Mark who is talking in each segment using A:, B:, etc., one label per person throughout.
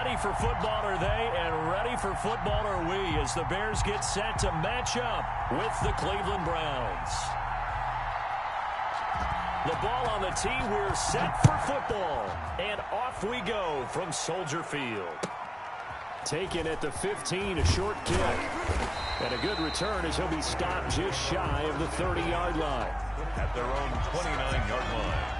A: Ready for football are they, and ready for football are we as the Bears get set to match up with the Cleveland Browns. The ball on the tee, we're set for football. And off we go from Soldier Field. Taken at the 15, a short kick. And a good return as he'll be stopped just shy of the 30-yard line.
B: At their own 29-yard line.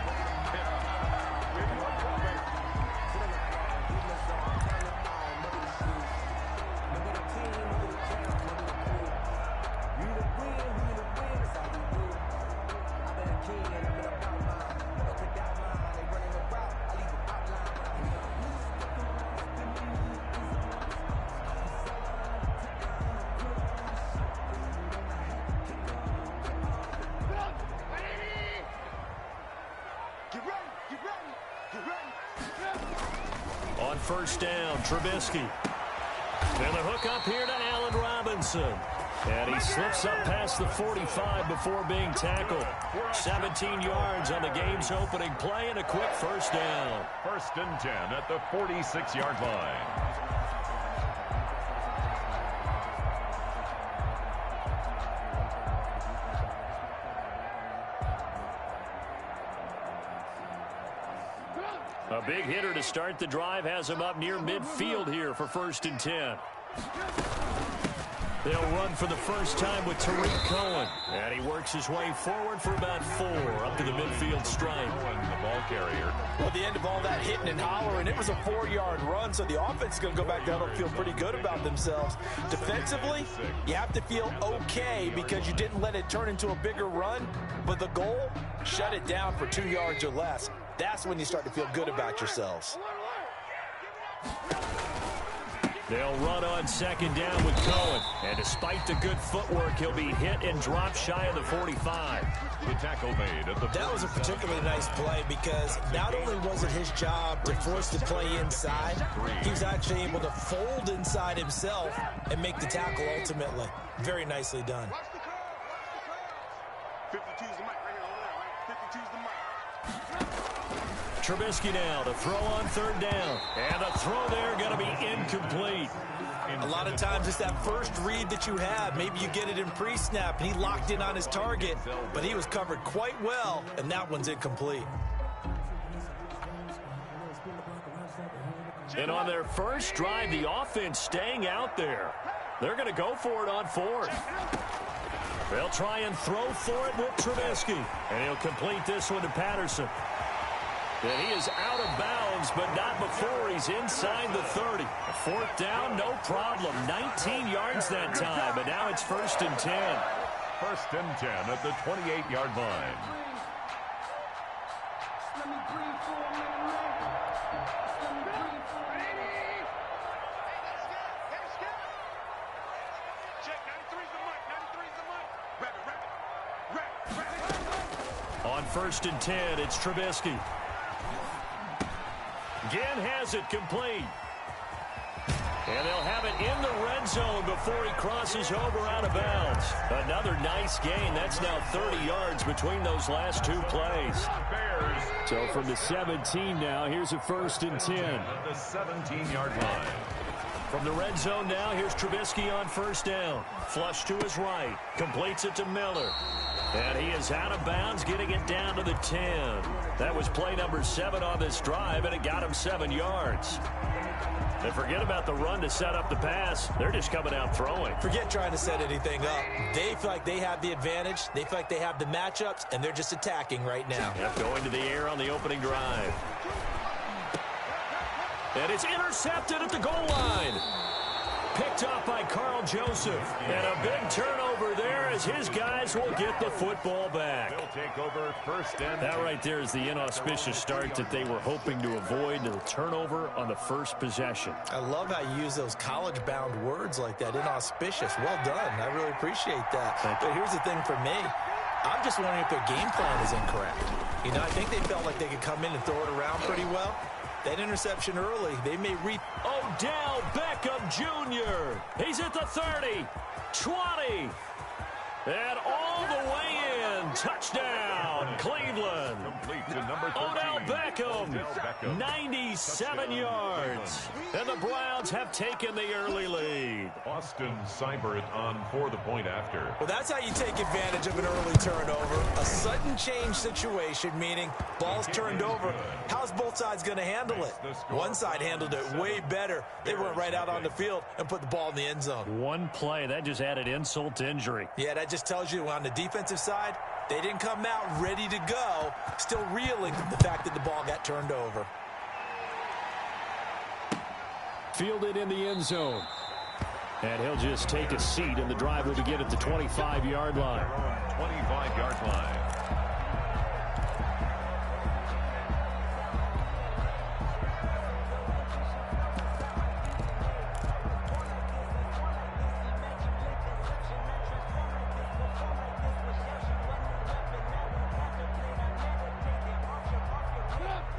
A: On first down, Trubisky. And the hook up here to Allen Robinson. And he slips up past the 45 before being tackled. 17 yards on the game's opening play and a quick first down.
B: 1st and 10 at the 46-yard line.
A: A big hitter to start the drive has him up near midfield here for 1st and 10. They'll run for the first time with Tariq Cohen. And he works his way forward for about 4 up to the midfield stripe.
B: The ball carrier.
C: Well, the end of all that hitting and hollering, it was a 4-yard run, so the offense is going to go back down and feel pretty good about themselves. Defensively, you have to feel okay because you didn't let it turn into a bigger run, but the goal, shut it down for 2 yards or less. That's when you start to feel good about yourselves.
A: They'll run on 2nd down with Cohen. And despite the good footwork, he'll be hit and dropped shy of the 45.
B: The tackle made at the
C: That was a particularly nice play because not only was it his job to force the play inside, he was actually able to fold inside himself and make the tackle ultimately. Very nicely done.
D: 52's the mic right here over there, right? 52's the mic.
A: Trubisky now to throw on 3rd down. And the throw there going to be incomplete.
C: A lot of times it's that first read that you have. Maybe you get it in pre-snap, and he locked in on his target, but he was covered quite well, and that one's incomplete.
A: And on their first drive, the offense staying out there. They're going to go for it on 4th. They'll try and throw for it with Trubisky. And he'll complete this one to Patterson. And he is out of bounds, but not before he's inside the 30. 4th down, no problem. 19 yards that time, but now it's 1st and 10.
B: 1st and 10 at the 28-yard line.
A: On 1st and 10, it's Trubisky. Again has it complete. And they'll have it in the red zone before he crosses over out of bounds. Another nice gain. That's now 30 yards between those last 2 plays. So from the 17 now, here's a 1st and 10.
B: The 17-yard line.
A: From the red zone now, here's Trubisky on 1st down. Flush to his right. Completes it to Miller. And he is out of bounds, getting it down to the 10. That was play number 7 on this drive, and it got him 7 yards. And forget about the run to set up the pass. They're just coming out throwing.
C: Forget trying to set anything up. They feel like they have the advantage. They feel like they have the matchups, and they're just attacking right now.
A: Yep, going to the air on the opening drive. And it's intercepted at the goal line. Picked up by Carl Joseph. And a big turnover there as his guys will get the football back.
B: They'll take over 1st and 10.
A: That right there is the inauspicious start that they were hoping to avoid, the turnover on the first possession.
C: I love how you use those college-bound words like that, inauspicious. Well done. I really appreciate that. But here's the thing for me. I'm just wondering if their game plan is incorrect. You know, I think they felt like they could come in and throw it around pretty well. That interception early, they may reap.
A: Odell Beckham Jr. He's at the 30, 20, and all the way in. Touchdown. touchdown, Cleveland.
B: Complete to number 13.
A: Odell Beckham, 97 yards. And the Browns have taken the early lead.
B: Austin Seibert on for the point after.
C: Well, that's how you take advantage of an early turnover. A sudden change situation, meaning ball's turned over. How's both sides going to handle it? One side handled it way better. They went right out on the field and put the ball in the end zone.
A: One play, that just added insult to injury.
C: Yeah, that just tells you on the defensive side, they didn't come out ready to go, still reeling from the fact that the ball got turned over.
A: Fielded in the end zone. And he'll just take a seat, and the drive will begin at the 25-yard line.
B: 25-yard line.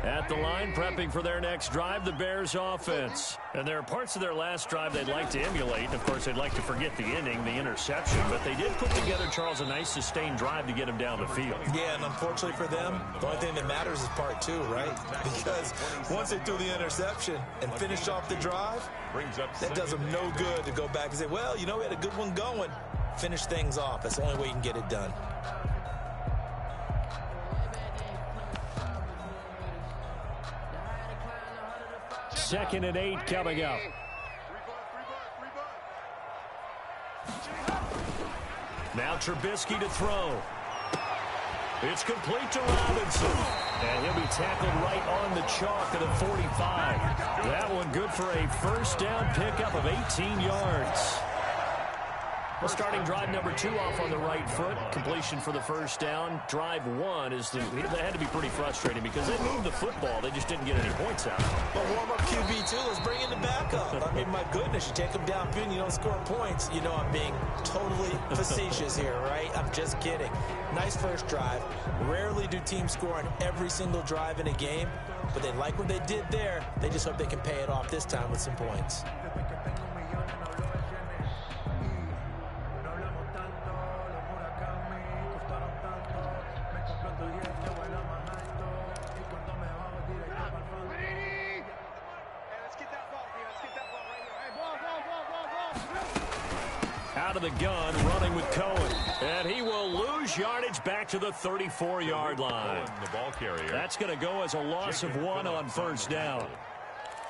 A: At the line, prepping for their next drive, the Bears offense. And there are parts of their last drive they'd like to emulate. Of course, they'd like to forget the inning, the interception. But they did put together, Charles, a nice sustained drive to get him down the field.
C: Yeah, and unfortunately for them, the only thing that matters is part two, right? Because once they threw the interception and finished off the drive, that does them no good to go back and say, well, you know, we had a good one going. Finish things off. That's the only way you can get it done.
A: Second and 8 coming up. Now Trubisky to throw. It's complete to Robinson. And he'll be tackled right on the chalk of the 45. That one good for a first down pickup of 18 yards. Well, starting drive number 2 off on the right foot. Completion for the first down. Drive 1 is they had to be pretty frustrating because they moved the football. They just didn't get any points out.
C: But warm up QB2. Let's bring in the backup. I mean, my goodness, you take them downfield and you don't score points. You know I'm being totally facetious here, right? I'm just kidding. Nice first drive. Rarely do teams score on every single drive in a game, but they like what they did there. They just hope they can pay it off this time with some points.
A: Out of the gun, running with Cohen. And he will lose yardage back to the 34-yard line.
B: The ball carrier.
A: That's going to go as a loss of 1 on first down.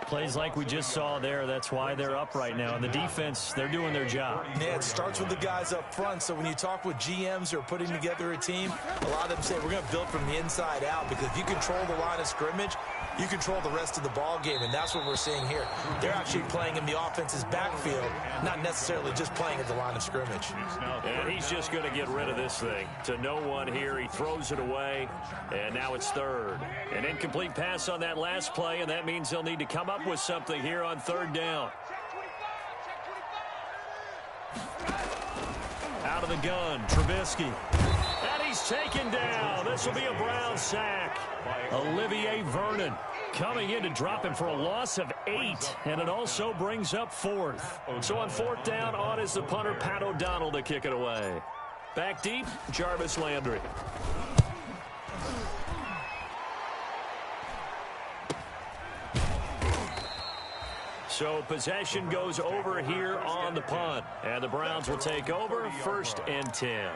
A: Plays like we just saw there, that's why they're up right now. And the defense, they're doing their job.
C: Yeah, it starts with the guys up front. So when you talk with GMs who are putting together a team, a lot of them say we're going to build from the inside out, because if you control the line of scrimmage, you control the rest of the ball game, and that's what we're seeing here. They're actually playing in the offense's backfield, not necessarily just playing at the line of scrimmage.
A: And he's just going to get rid of this thing. To no one here, he throws it away, and now it's third. An incomplete pass on that last play, and that means they'll need to come up with something here on third down. Out of the gun, Trubisky. And he's taken down. This will be a Brown sack. Olivier Vernon coming in to drop him for a loss of 8, and it also brings up fourth. So on fourth down, on is the punter, Pat O'Donnell, to kick it away. Back deep, Jarvis Landry. So possession goes over here on the punt, and the Browns will take over, 1st and 10.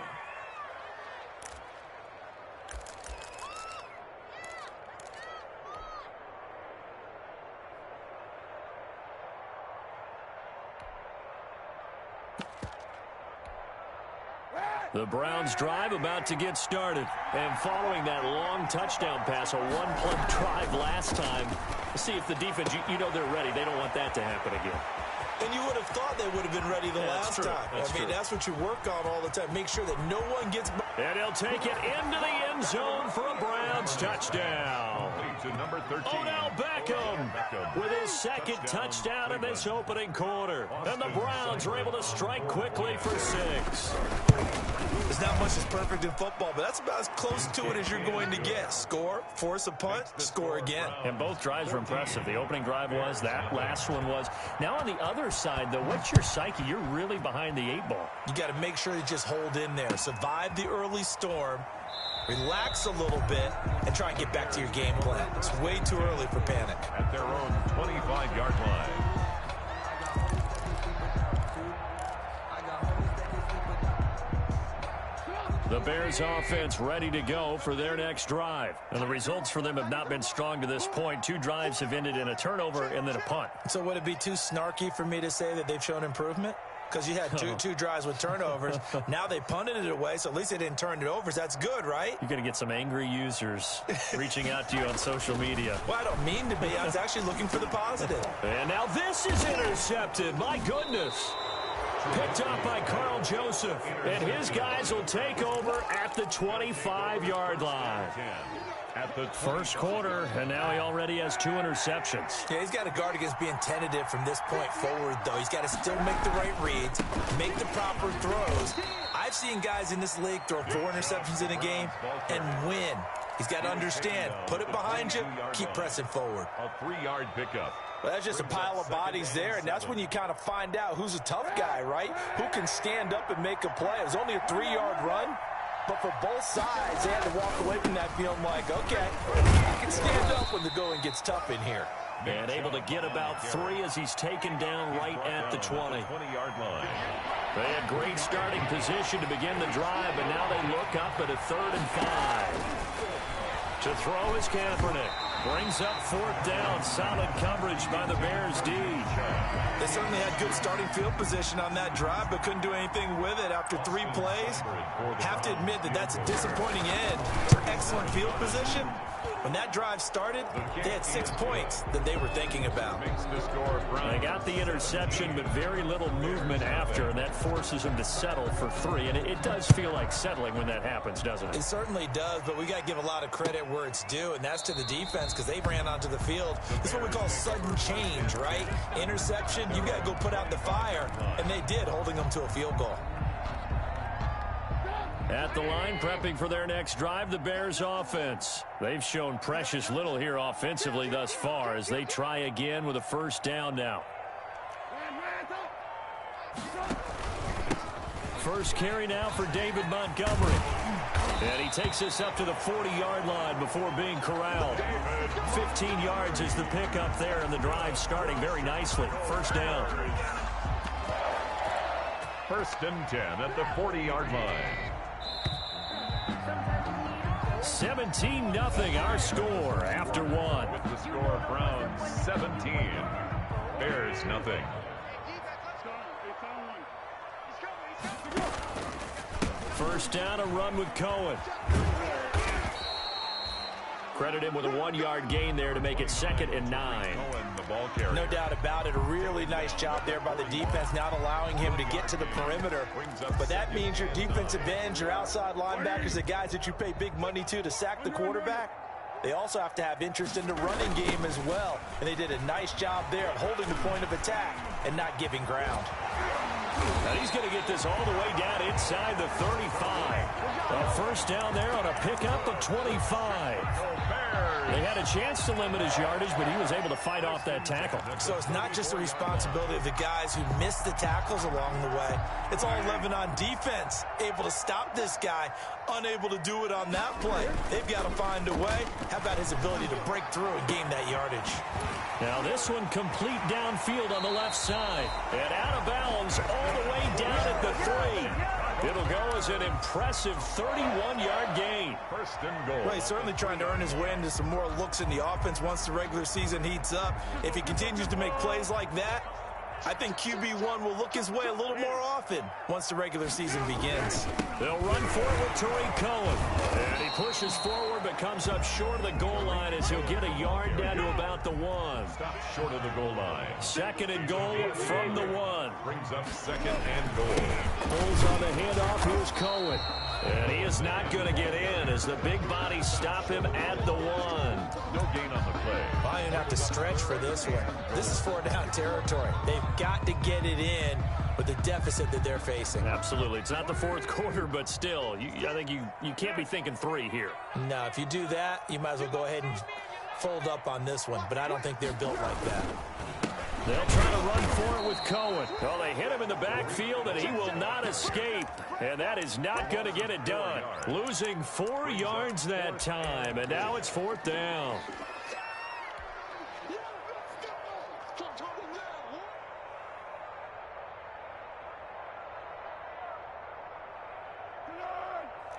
A: The Browns drive about to get started. And following that long touchdown pass, a one-play drive last time, see if the defense, you know they're ready. They don't want that to happen again.
C: And you would have thought they would have been ready the last time. I mean, that's what you work on all the time. Make sure that no one gets...
A: And he'll take it into the end zone for a Browns touchdown.
B: To number 13.
A: Odell Beckham with his second touchdown in this opening quarter. And the Browns are able to strike quickly for 6.
C: There's not much that's perfect in football, but that's about as close to it as you're going to get. Score, force a punt, score again.
A: And both drives were impressive. The opening drive was, that last one was. Now on the other side, though, what's your psyche? You're really behind the 8 ball.
C: You got to make sure you just hold in there. Survive the early storm. Relax a little bit and try and get back to your game plan. It's way too early for panic.
B: At their own 25-yard line.
A: The Bears offense ready to go for their next drive. And the results for them have not been strong to this point. 2 drives have ended in a turnover and then a punt.
C: So would it be too snarky for me to say that they've shown improvement? Because you had two drives with turnovers. Now they punted it away, so at least they didn't turn it over. So that's good, right?
A: You're going to get some angry users reaching out to you on social media.
C: Well, I don't mean to be. I was actually looking for the positive.
A: And now this is intercepted. My goodness. Picked up by Carl Joseph. And his guys will take over at the 25-yard line. First quarter, and now he already has 2 interceptions.
C: Yeah, he's got to guard against being tentative from this point forward, though. He's got to still make the right reads, make the proper throws. I've seen guys in this league throw 4 interceptions in a game and win. He's got to understand, put it behind you, keep pressing forward.
B: A 3-yard pickup.
C: Well, that's just a pile of bodies there, and that's when you kind of find out who's a tough guy, right? Who can stand up and make a play. It was only a 3-yard run, but for both sides, they had to walk away from that feeling like, okay, I can stand up when the going gets tough in here.
A: And able to get about 3 as he's taken down right at the 20.
B: 20-yard line.
A: They had great starting position to begin the drive, but now they look up at a 3rd and 5. To throw is Kaepernick. Brings up 4th down. Solid coverage by the Bears D.
C: They certainly had good starting field position on that drive, but couldn't do anything with it after 3 plays. Have to admit that that's a disappointing end to excellent field position. When that drive started, they had 6 points that they were thinking about.
A: They got the interception, but very little movement after, and that forces them to settle for 3. And it does feel like settling when that happens, doesn't it?
C: It certainly does, but we got to give a lot of credit where it's due, and that's to the defense because they ran onto the field. This is what we call sudden change, right? Interception, you got to go put out the fire, and they did, holding them to a field goal.
A: At the line, prepping for their next drive, the Bears offense. They've shown precious little here offensively thus far as they try again with a 1st down now. First carry now for David Montgomery. And he takes us up to the 40-yard line before being corralled. 15 yards is the pickup there, and the drive starting very nicely. 1st down.
B: 1st and 10 at the 40-yard line.
A: 17-0 our score after 1.
B: With the score, Browns 17, Bears nothing.
A: First down, a run with Cohen. Credit him with a 1-yard gain there to make it 2nd and 9.
B: Cohen, the ball carrier.
C: No doubt about it. A really nice job there by the defense, not allowing him to get to the perimeter. But that means your defensive ends, your outside linebackers, the guys that you pay big money to sack the quarterback, they also have to have interest in the running game as well. And they did a nice job there of holding the point of attack and not giving ground.
A: And he's going to get this all the way down inside the 35. A 1st down there on a pickup of 25. They had a chance to limit his yardage, but he was able to fight off that tackle.
C: So it's not just the responsibility of the guys who missed the tackles along the way. It's all 11 on defense, able to stop this guy, unable to do it on that play. They've got to find a way. How about his ability to break through and gain that yardage?
A: Now this one complete downfield on the left side. And out of bounds all the way down at the 3. It'll go as an impressive 31-yard gain.
B: 1st and goal.
C: Well, he's certainly trying to earn his way into some more looks in the offense once the regular season heats up. If he continues to make plays like that, I think QB1 will look his way a little more often once the regular season begins.
A: They'll run forward with Tariq Cohen. And he pushes forward but comes up short of the goal line as he'll get a yard down to about the 1.
B: Stop short of the goal line.
A: 2nd and goal from the 1.
B: Brings up 2nd and goal.
A: Pulls on the handoff. Here's Cohen. And he is not going to get in as the big bodies stop him at the 1.
B: No gain on the play.
C: I didn't have to stretch for this one. This is 4-down territory. They've got to get it in with the deficit that they're facing.
A: Absolutely. It's not the 4th quarter, but still, I think you can't be thinking 3 here.
C: No, if you do that, you might as well go ahead and fold up on this one, but I don't think they're built like that.
A: They'll try to run for it with Cohen. Well, they hit him in the backfield, and he will not escape. And that is not going to get it done. Losing 4 yards that time, and now it's 4th down.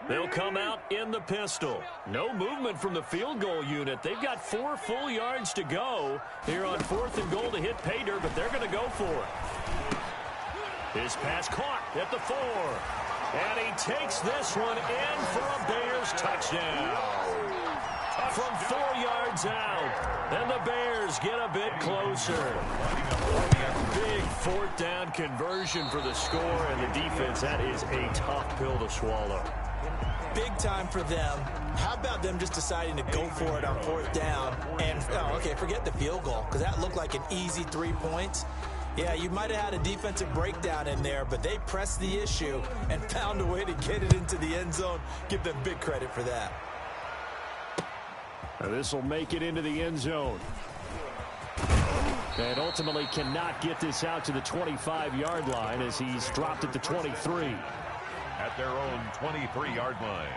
A: They'll come out in the pistol. No movement from the field goal unit. They've got 4 full yards to go here on 4th and goal to hit pay dirt, but they're going to go for it. His pass caught at the 4. And he takes this one in for a Bears touchdown. From 4 yards out. And the Bears get a bit closer. Big 4th down conversion for the score, and the defense, that is a tough pill to swallow.
C: Big time for them. How about them just deciding to go for it on 4th down? And, okay, forget the field goal, because that looked like an easy 3 points. Yeah, you might have had a defensive breakdown in there, but they pressed the issue and found a way to get it into the end zone. Give them big credit for that.
A: This will make it into the end zone. And ultimately cannot get this out to the 25-yard line as he's dropped at the 23.
B: At their own 23-yard line.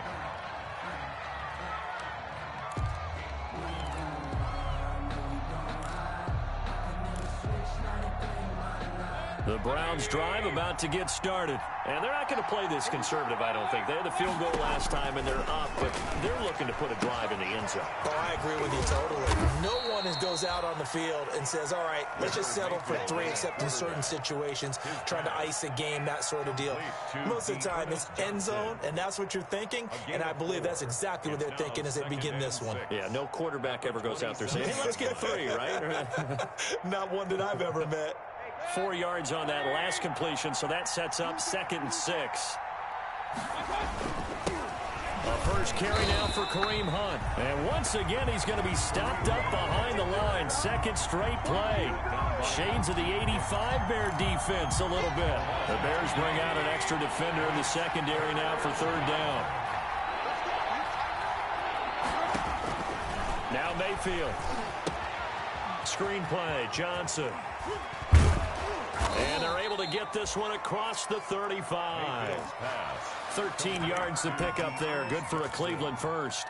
A: The Browns drive about to get started. And they're not going to play this conservative, I don't think. They had the field goal last time, and they're up, but they're looking to put a drive in the end zone.
C: Oh, I agree with you totally. No one goes out on the field and says, all right, let's just settle for 3, except in certain situations, trying to ice a game, that sort of deal. Most of the time, it's end zone, and that's what you're thinking, and I believe that's exactly what they're thinking as they begin this one.
A: Yeah, no quarterback ever goes out there saying, hey, let's get 3, right?
C: Not one that I've ever met.
A: 4 yards on that last completion, so that sets up 2nd and 6. A first carry now for Kareem Hunt. And once again, he's going to be stopped up behind the line. 2nd straight play. Shades of the 85 Bear defense a little bit. The Bears bring out an extra defender in the secondary now for 3rd down. Now Mayfield. Screen play, Johnson. And they're able to get this one across the 35. 13 yards to pick up there. Good for a Cleveland first.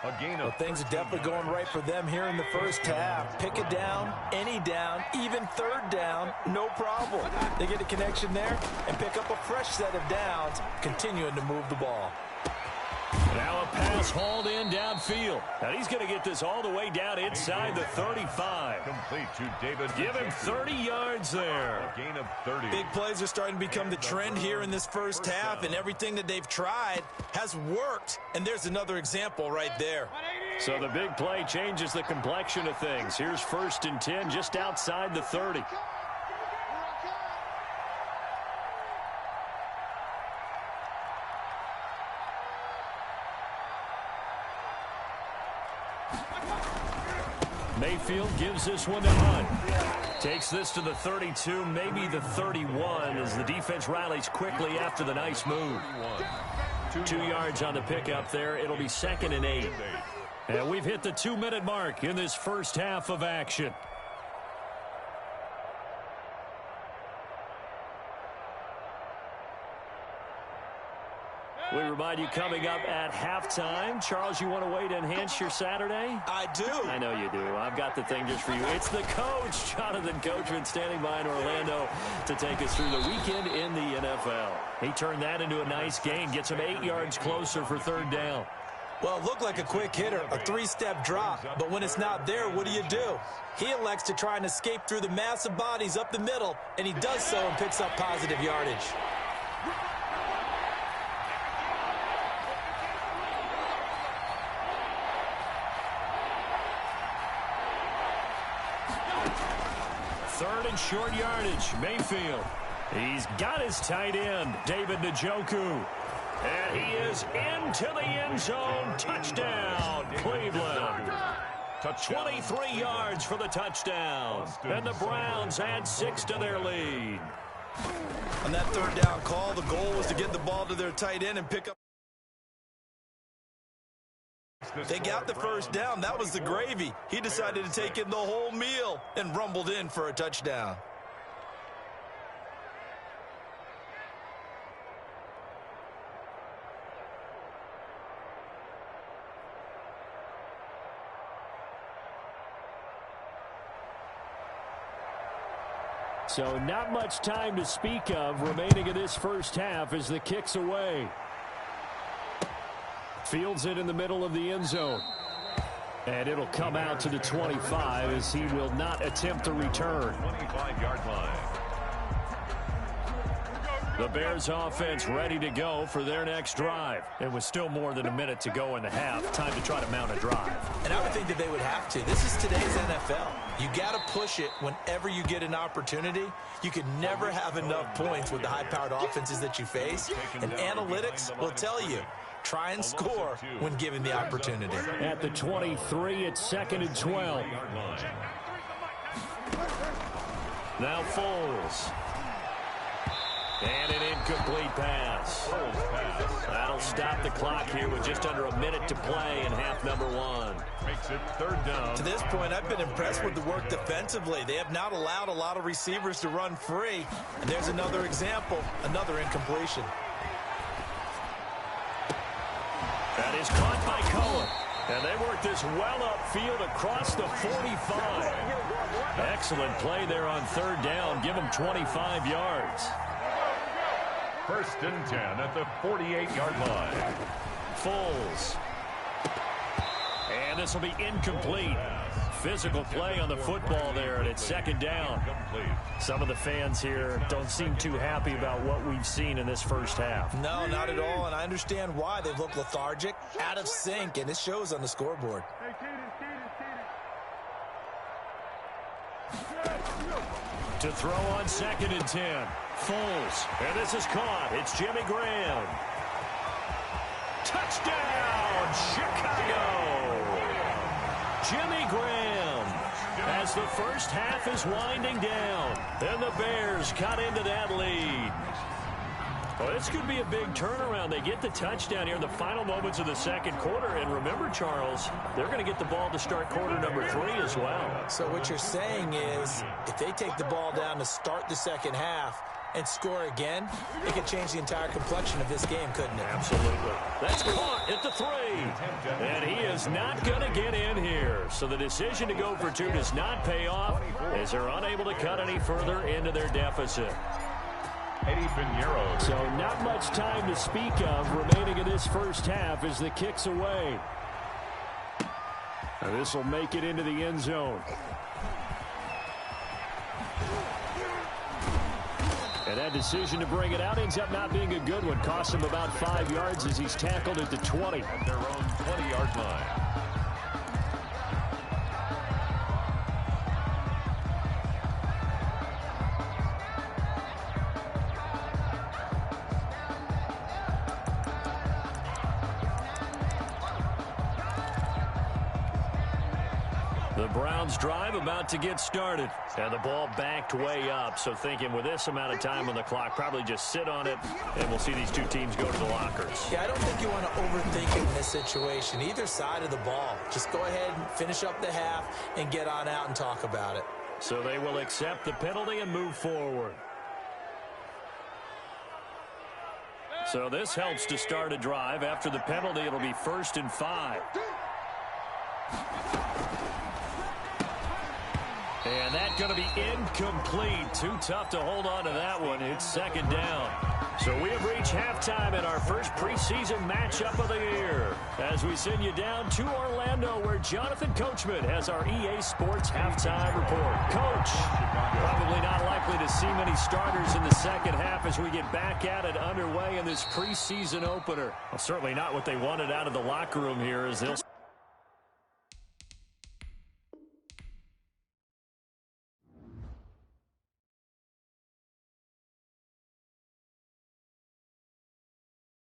C: Well, things are definitely going right for them here in the first half. Pick it down, any down, even 3rd down, no problem. They get a connection there and pick up a fresh set of downs, continuing to move the ball.
A: Now a pass hauled in downfield. And he's going to get this all the way down inside the 35.
B: Complete to David.
A: Give him 30 yards there.
B: A gain of 30.
C: Big plays are starting to become the trend here in this first half, and everything that they've tried has worked. And there's another example right there.
A: So the big play changes the complexion of things. Here's 1st and 10 just outside the 30. Mayfield gives this one to Hunt. Takes this to the 32, maybe the 31, as the defense rallies quickly after the nice move. 2 yards on the pickup there. It'll be 2nd and 8. And we've hit the 2-minute mark in this first half of action. We remind you, coming up at halftime. Charles, you want a way to enhance your Saturday?
C: I do.
A: I know you do. I've got the thing just for you. It's the coach, Jonathan Coachman, standing by in Orlando to take us through the weekend in the NFL. He turned that into a nice gain, gets him 8 yards closer for 3rd down.
C: Well, it looked like a quick hitter, a 3-step drop, but when it's not there, what do? He elects to try and escape through the massive bodies up the middle, and he does so and picks up positive yardage. Third and short yardage, Mayfield. He's got his tight end, David Njoku. And he is into the end zone. Touchdown, Cleveland. 23 yards for the touchdown. And the Browns add 6 to their lead. On that 3rd down call, the goal was to get the ball to their tight end and pick up They got the first down. That was the gravy. He decided to take in the whole meal and rumbled in for a touchdown.
A: So not much time to speak of remaining in this first half as the kick's away. Fields it in the middle of the end zone. And it'll come out to the 25 as he will not attempt to return.
B: 25-yard line.
A: The Bears offense ready to go for their next drive. It was still more than a minute to go in the half. Time to try to mount a drive.
C: And I would think that they would have to. This is today's NFL. You got to push it whenever you get an opportunity. You can never have enough points with the high-powered offenses that you face. And analytics will tell you, try and score when given the opportunity.
A: At the 23, it's 2nd and 12. Now Foles. And an incomplete pass. That'll stop the clock here with just under a minute to play in half number 1.
B: Makes it 3rd down.
C: To this point, I've been impressed with the work defensively. They have not allowed a lot of receivers to run free. And there's another example, another incompletion.
A: That is caught by Cohen. And they work this well upfield across the 45. Excellent play there on 3rd down. Give them 25 yards.
B: 1st and 10 at the 48-yard line.
A: Foles. And this will be incomplete. Physical play on the football there, and it's 2nd down. Some of the fans here don't seem too happy about what we've seen in this first half.
C: No, not at all, and I understand why. They've looked lethargic, out of sync, and it shows on the scoreboard.
A: To throw on 2nd and 10. Foles. And this is caught. It's Jimmy Graham. Touchdown, Chicago. Jimmy Graham. As the first half is winding down. And the Bears cut into that lead. Well, this could be a big turnaround. They get the touchdown here in the final moments of the 2nd quarter. And remember, Charles, they're going to get the ball to start quarter number 3 as well.
C: So what you're saying is if they take the ball down to start the 2nd half and score again, it could change the entire complexion of this game, couldn't it?
A: Absolutely. That's caught at the 3. And he is not going to get in here. So the decision to go for 2 does not pay off as they're unable to cut any further into their deficit. So not much time to speak of remaining in this first half as the kick's away. And this will make it into the end zone. And that decision to bring it out ends up not being a good one. Costs him about 5 yards as he's tackled at the 20.
B: At their own 20-yard line.
A: The Browns drive about to get started. And the ball backed way up. So thinking with this amount of time on the clock, probably just sit on it, and we'll see these two teams go to the lockers.
C: Yeah, I don't think you want to overthink it in this situation. Either side of the ball. Just go ahead and finish up the half and get on out and talk about it.
A: So they will accept the penalty and move forward. So this helps to start a drive. After the penalty, it'll be 1st and 5. And that's going to be incomplete. Too tough to hold on to that one. It's 2nd down. So we have reached halftime in our first preseason matchup of the year. As we send you down to Orlando, where Jonathan Coachman has our EA Sports halftime report. Coach, probably not likely to see many starters in the 2nd half as we get back at it underway in this preseason opener. Well, certainly not what they wanted out of the locker room here as they'll